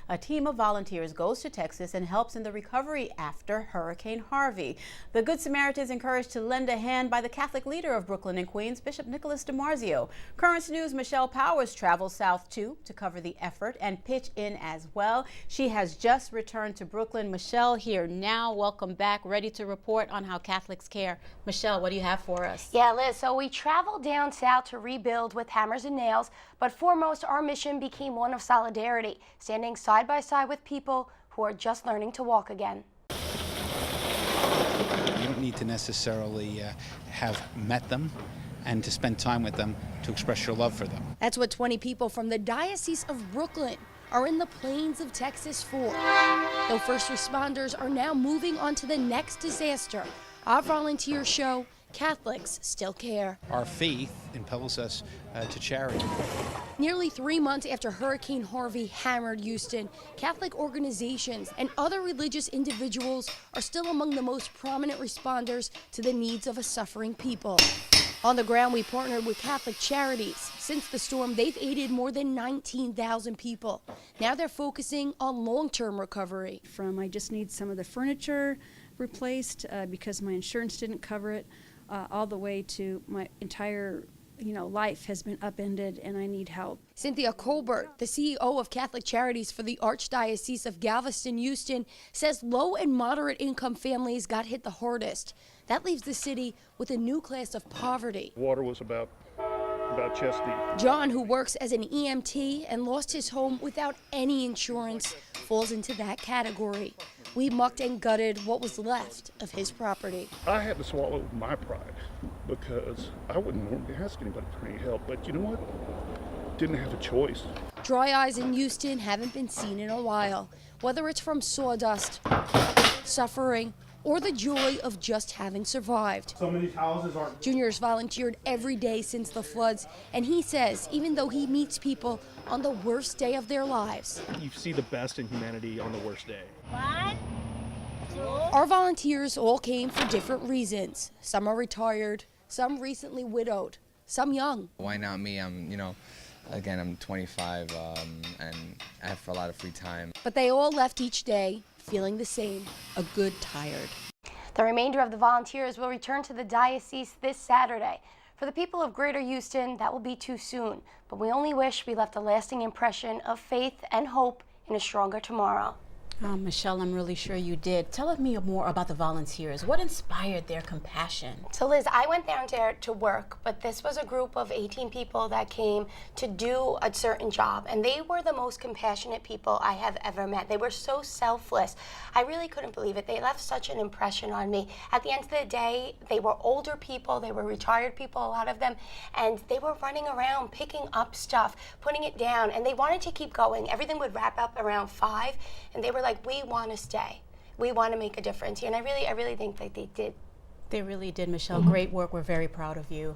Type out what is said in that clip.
A team of volunteers goes to Texas and helps in the recovery after Hurricane Harvey. The Good Samaritan is encouraged to lend a hand by the Catholic leader of Brooklyn and Queens, Bishop Nicholas DiMarzio. Current News' Michelle Powers travels south too to cover the effort and pitch in as well. She has just returned to Brooklyn. Michelle here now. Welcome back, ready to report on how Catholics care. Michelle, what do you have for us? Yeah, Liz, so we traveled down south to rebuild with hammers and nails, but foremost, our mission became one of solidarity, standing side by side with people who are just learning to walk again. You don't need to necessarily have met them and to spend time with them to express your love for them. That's what 20 people from the Diocese of Brooklyn are in the plains of Texas for. Though first responders are now moving on to the next disaster, our volunteers show Catholics still care. Our faith impels us to charity. Nearly 3 months after Hurricane Harvey hammered Houston, Catholic organizations and other religious individuals are still among the most prominent responders to the needs of a suffering people. On the ground, we partnered with Catholic Charities. Since the storm, they've aided more than 19,000 people. Now they're focusing on long-term recovery. From I just need some of the furniture replaced because my insurance didn't cover it, all the way to my entire life has been upended and I need help. Cynthia Colbert, the CEO of Catholic Charities for the Archdiocese of Galveston, Houston, says low and moderate income families got hit the hardest. That leaves the city with a new class of poverty. Water was about chest deep. John, who works as an EMT and lost his home without any insurance, falls into that category. We mucked and gutted what was left of his property. I had to swallow my pride because I wouldn't normally ask anybody for any help, but you know what? Didn't have a choice. Dry eyes in Houston haven't been seen in a while, whether it's from sawdust, suffering, or the joy of just having survived. Some of these houses aren't. Junior's volunteered every day since the floods, and he says even though he meets people on the worst day of their lives, you see the best in humanity on the worst day. Our volunteers all came for different reasons. Some are retired, some recently widowed, some young. Why not me? Again, I'm 25 and I have a lot of free time. But they all left each day feeling the same, a good tired. The remainder of the volunteers will return to the diocese this Saturday. For the people of Greater Houston, that will be too soon, but we only wish we left a lasting impression of faith and hope in a stronger tomorrow. Oh, Michelle, I'm really sure you did. Tell me more about the volunteers. What inspired their compassion? So Liz, I went down there to work, but this was a group of 18 people that came to do a certain job, and they were the most compassionate people I have ever met. They were so selfless. I really couldn't believe it. They left such an impression on me. At the end of the day, they were older people, they were retired people, a lot of them, and they were running around, picking up stuff, putting it down, and they wanted to keep going. Everything would wrap up around 5, and they were like, we want to stay. We want to make a difference. And I really think that they did. They really did, Michelle. Great work. We're very proud of you.